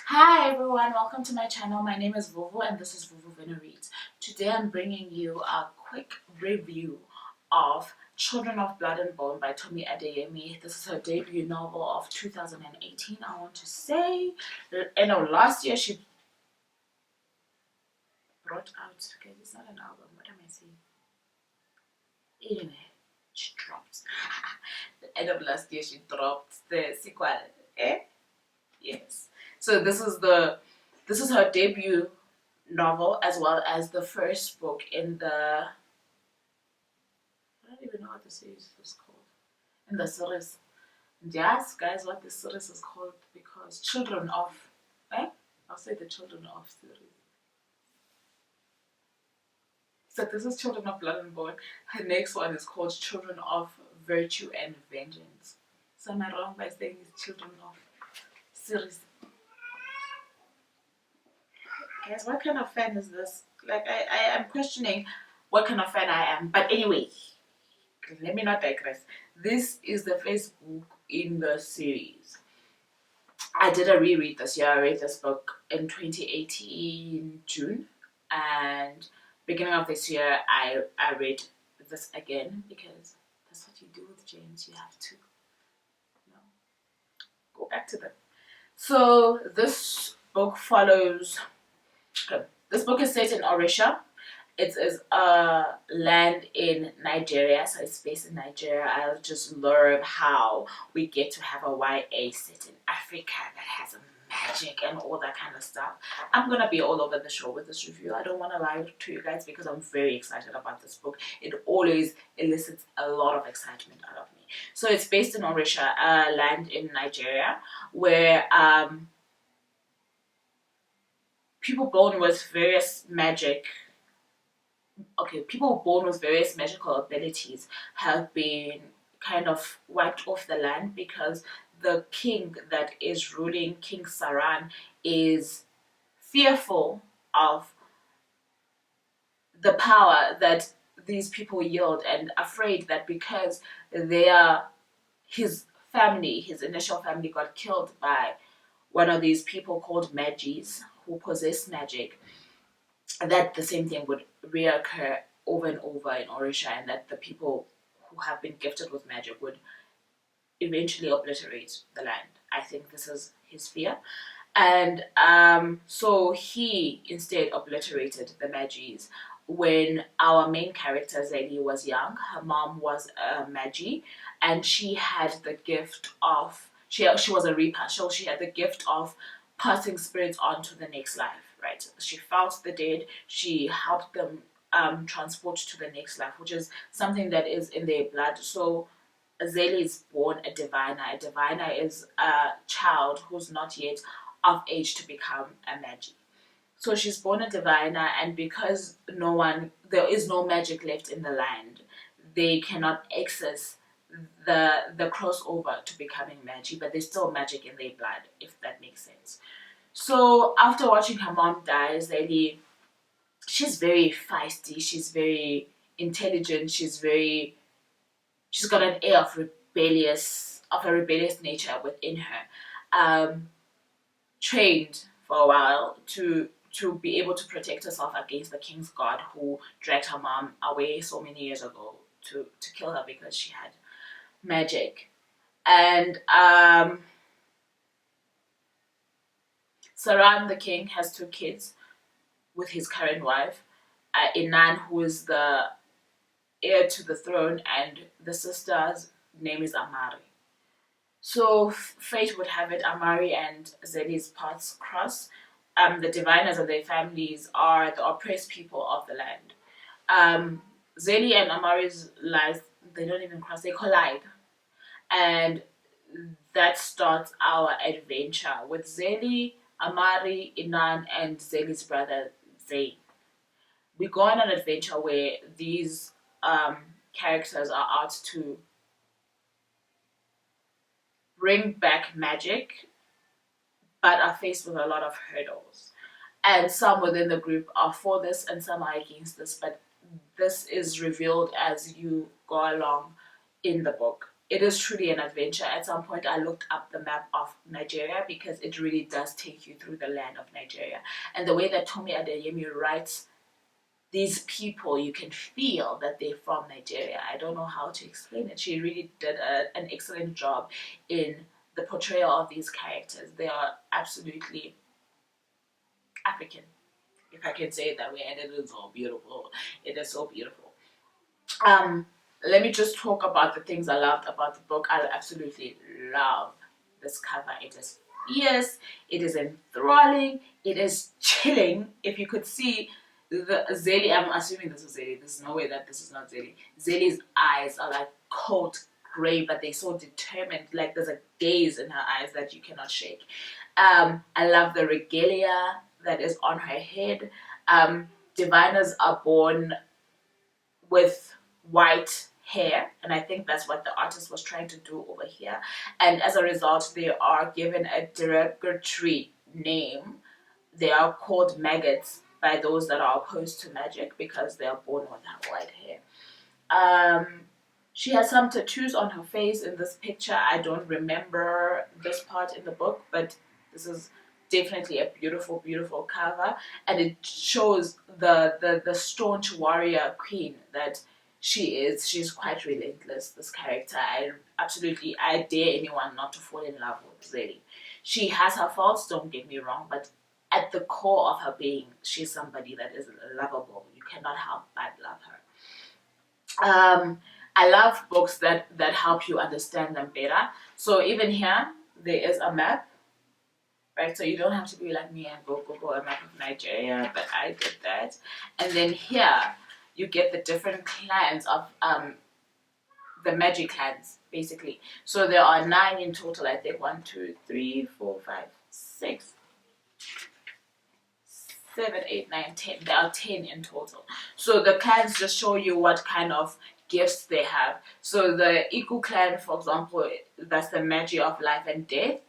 Hi everyone, welcome to my channel. My name is Vuvu and this is Vuvu Vena Reads. Today I'm bringing you a quick review of Children of Blood and Bone by Tomi Adeyemi. This is her debut novel of 2018, I want to say. Last year she brought out, okay, it's not an album, what am I saying? Anyway, she dropped. The end of last year she dropped the sequel. Yes. So this is her debut novel as well as the first book in the, I don't even know what the series is called. In the series. And yes, guys, what this series is called because Children of I'll say the Children of series. So this is Children of Blood and Bone. Her next one is called Children of Virtue and Vengeance. So am I wrong by saying it's Children of series? Guys, what kind of fan is this? Like, I am questioning what kind of fan I am. But anyway, let me not digress. This is the first book in the series. I did a reread this year. I read this book in 2018 June, and beginning of this year I read this again because that's what you do with James. You have to, go back to them. So this book follows. Okay, this book is set in Orisha. It is a land in Nigeria, so it's based in Nigeria. I'll just learn how we get to have a YA set in Africa that has magic and all that kind of stuff. I'm gonna be all over the show with this review. I don't want to lie to you guys because I'm very excited about this book. It always elicits a lot of excitement out of me. So it's based in Orisha, a land in Nigeria, where people born with various people born with various magical abilities have been kind of wiped off the land because the king that is ruling, King Saran, is fearful of the power that these people yield and afraid that because his family, his initial family got killed by one of these people called Magis who possess magic, that the same thing would reoccur over and over in Orisha, and that the people who have been gifted with magic would eventually obliterate the land. I think this is his fear. And so he instead obliterated the Magis. When our main character Zeli was young, her mom was a Magi, and she had the gift of she was a reaper, so she had the gift of passing spirits on to the next life. Right? She felt the dead. She helped them transport to the next life, which is something that is in their blood. So Zeli is born a diviner. A diviner is a child who's not yet of age to become a Magi. So she's born a diviner, and because there is no magic left in the land, they cannot access the crossover to becoming Magi, but there's still magic in their blood, if that makes sense. So after watching her mom die, Zeli, she's very feisty, she's very intelligent, she's got an air of a rebellious nature within her. Trained for a while to be able to protect herself against the king's guard who dragged her mom away so many years ago to kill her because she had magic. And Saran the king has 2 kids with his current wife, Inan, who is the heir to the throne, and the sister's name is Amari. So fate would have it, Amari and Zeli's paths cross. The diviners and their families are the oppressed people of the land. Zeli and Amari's lives, they don't even cross, they collide. And that starts our adventure with Zeli, Amari, Inan, and Zeli's brother Zayn. We go on an adventure where these characters are out to bring back magic, but are faced with a lot of hurdles. And some within the group are for this and some are against this, but this is revealed as you go along in the book. it is truly an adventure. At some point, I looked up the map of Nigeria because it really does take you through the land of Nigeria. And the way that Tomi Adeyemi writes these people, you can feel that they're from Nigeria. I don't know how to explain it. She really did an excellent job in the portrayal of these characters. They are absolutely African, if I can say it that way, and it is so beautiful. It is so beautiful. Um, Let me just talk about the things I loved about the book. I absolutely love this cover. It is fierce, it is enthralling, it is chilling. If you could see the Zeli, I'm assuming this is Zeli. There's no way that this is not Zeli. Zeli's eyes are like cold gray, but they're so determined. Like there's a gaze in her eyes that you cannot shake. I love the regalia that is on her head. Diviners are born with white hair, and I think that's what the artist was trying to do over here. And as a result, they are given a derogatory name. They are called maggots by those that are opposed to magic because they are born with white hair. She has some tattoos on her face in this picture. I don't remember this part in the book, but this is definitely a beautiful, beautiful cover, and it shows the staunch warrior queen that she is. She's quite relentless, this character. I dare anyone not to fall in love with Zeli. She has her faults, don't get me wrong, but at the core of her being, she's somebody that is lovable. You cannot help but love her. I love books that help you understand them better. So even here, there is a map, right? So you don't have to be like me and go Google a map of Nigeria, but I did that. And then here, you get the different clans of the magic clans, basically. So there are 9 in total, I think. 1, 2, 3, 4, 5, 6, 7, 8, 9, 10. There are 10 in total. So the clans just show you what kind of gifts they have. So the Iku clan, for example, that's the magic of life and death.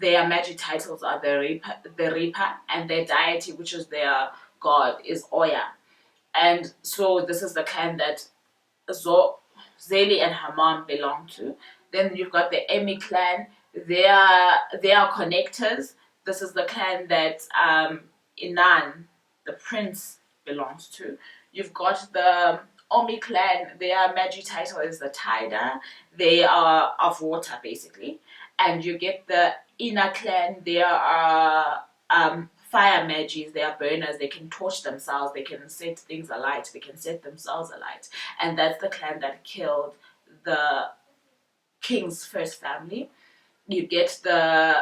Their magic titles are the Reaper, and their deity, which is their god, is Oya. And so this is the clan that Zeli and her mom belong to. Then you've got the Emi clan. They are connectors. This is the clan that Inan, the prince, belongs to. You've got the Omi clan. Their magic title is the Taida. They are of water, basically. And you get the Ina clan. They are fire magies. They are burners. They can torch themselves. They can set things alight. They can set themselves alight. And that's the clan that killed the king's first family. You get the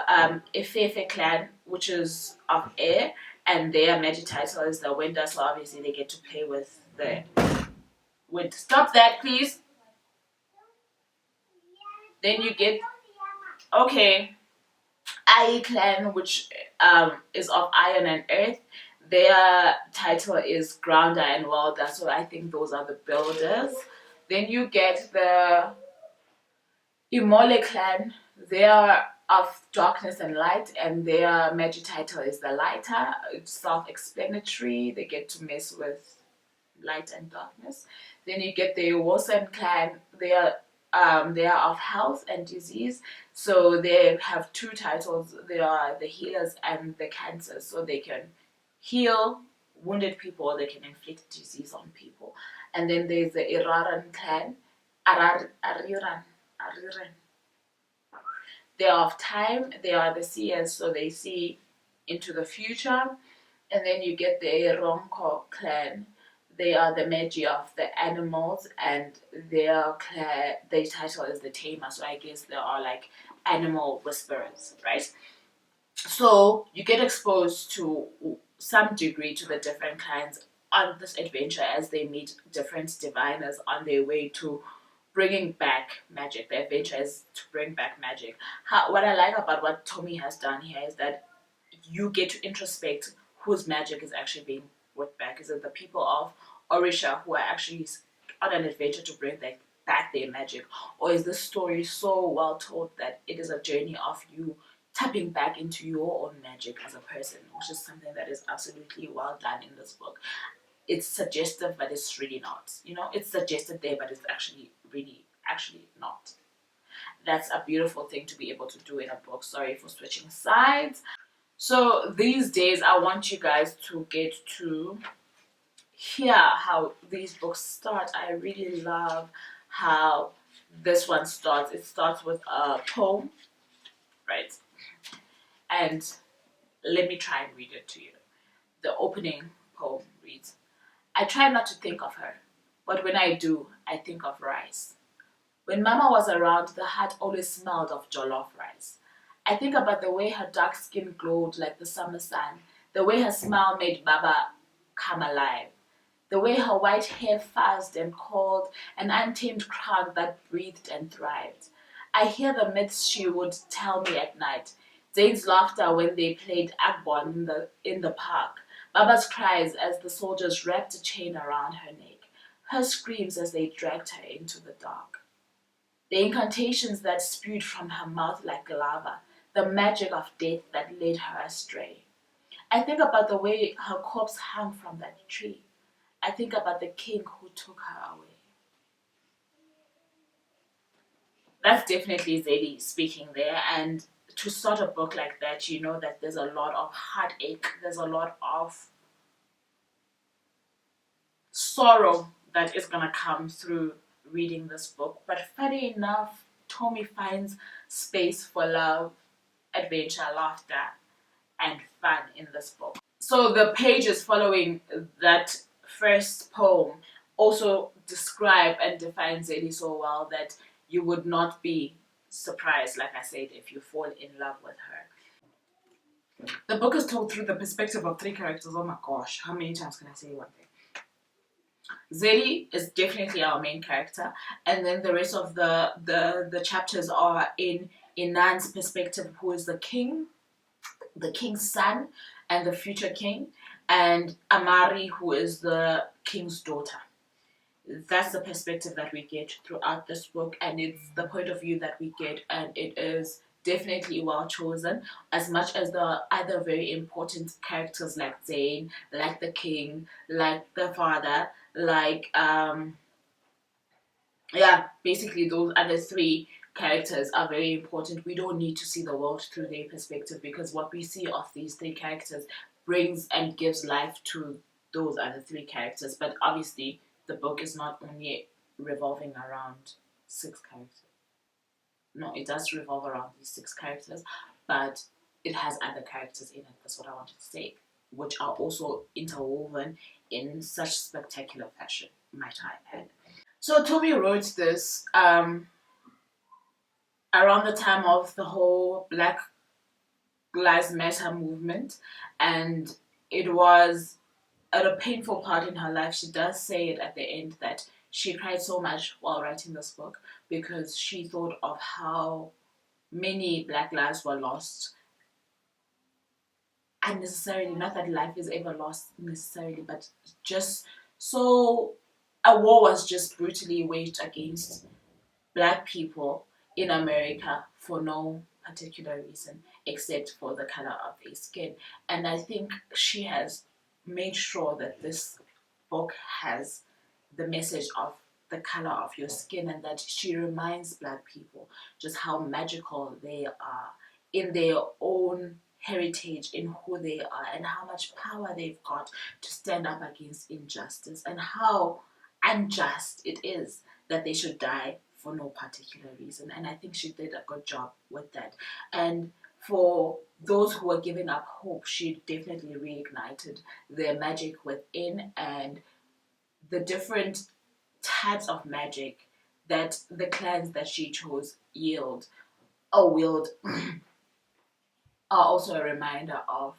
Efefe clan, which is of air, and their magic title is the winter, so obviously they get to play with the wind. Stop that, please. Then you get, okay, Ai clan, which is of iron and earth. Their title is grounder and welder, so I think those are the builders. Then you get the Imole clan. They are of darkness and light, and their magic title is the lighter. It's self-explanatory. They get to mess with light and darkness. Then you get the Wosan clan. They are of health and disease, so they have 2 titles. They are the healers and the cancers, so they can heal wounded people, they can inflict disease on people. And then there's the Iraran clan. Ariran. They are of time. They are the seers, so they see into the future. And then you get the Ronko clan. They are the magi of the animals, and their title is the tamer. So I guess they are like animal whisperers, right? So you get exposed to some degree to the different clans on this adventure as they meet different diviners on their way to bringing back magic. The adventure is to bring back magic. What I like about what Tomi has done here is that you get to introspect whose magic is actually being brought back. Is it the people of Orisha who are actually on an adventure to bring back their magic? Or is this story so well told that it is a journey of you tapping back into your own magic as a person, which is something that is absolutely well done in this book. It's suggestive, but it's really not. You know, it's suggested there, but it's actually really actually not. That's a beautiful thing to be able to do in a book. Sorry for switching sides. So these days I want you guys to get to hear how these books start. I really love how this one starts. It starts with a poem, right? And let me try and read it to you. The opening poem reads, I try not to think of her, but when I do, I think of rice. When Mama was around, the hut always smelled of jollof rice. I think about the way her dark skin glowed like the summer sun, the way her smile made Baba come alive, the way her white hair fuzzed and called, an untamed crown that breathed and thrived. I hear the myths she would tell me at night, Zane's laughter when they played Agbon in the park, Baba's cries as the soldiers wrapped a chain around her neck, her screams as they dragged her into the dark. The incantations that spewed from her mouth like lava, the magic of death that led her astray. I think about the way her corpse hung from that tree. I think about the king who took her away. That's definitely Zadie speaking there. And to start a book like that, you know that there's a lot of heartache, there's a lot of sorrow that is going to come through reading this book. But funny enough, Tommy finds space for love, adventure, laughter, and fun in this book. So the pages following that first poem also describe and define Zadie so well that you would not be surprised, like I said, if you fall in love with her. The book is told through the perspective of 3 characters. Oh my gosh, how many times can I say one thing? Zadie is definitely our main character, and then the rest of the chapters are in Inan's perspective, who is the king's son and the future king, and Amari, who is the king's daughter. That's the perspective that we get throughout this book, and it's the point of view that we get, and it is definitely well chosen. As much as there are other very important characters like Zane, like the king, like the father, like basically those other 3 characters are very important. We don't need to see the world through their perspective, because what we see of these 3 characters brings and gives life to those other 3 characters. But obviously the book is not only revolving around 6 characters. No, it does revolve around these 6 characters, but it has other characters in it. That's what I wanted to say, which are also interwoven in such spectacular fashion, might I add. So Tommy wrote this around the time of the whole Black Lives Matter movement, and it was at a painful part in her life. She does say it at the end that she cried so much while writing this book because she thought of how many Black lives were lost unnecessarily. Not that life is ever lost necessarily, but just so a war was just brutally waged against Black people in America for no particular reason except for the color of their skin. And I think she has made sure that this book has the message of the color of your skin, and that she reminds Black people just how magical they are in their own heritage, in who they are, and how much power they've got to stand up against injustice, and how unjust it is that they should die for no particular reason. And I think she did a good job with that. And for those who were giving up hope, she definitely reignited their magic within, and the different types of magic that the clans that she chose wield are also a reminder of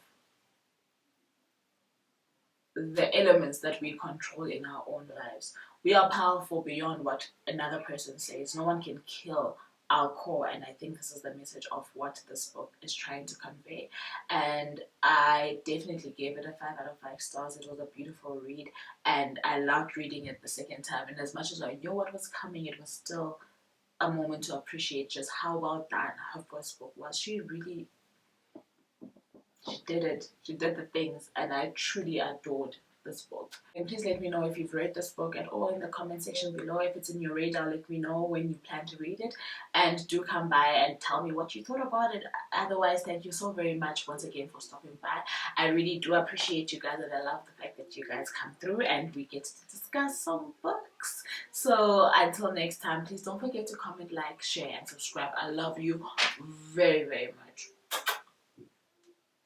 the elements that we control in our own lives. We are powerful beyond what another person says. No one can kill our core, and I think this is the message of what this book is trying to convey. And I definitely gave it a 5 out of 5 stars. It was a beautiful read, and I loved reading it the second time. And as much as I knew what was coming, it was still a moment to appreciate just how well done her first book was. She did it. She did the things, and I truly adored this book. And please let me know if you've read this book at all in the comment section below. If it's in your radar, let me know when you plan to read it, and do come by and tell me what you thought about it. Otherwise, thank you so very much once again for stopping by. I really do appreciate you guys, and I love the fact that you guys come through and we get to discuss some books. So until next time, please don't forget to comment, like, share, and subscribe. I love you very, very much.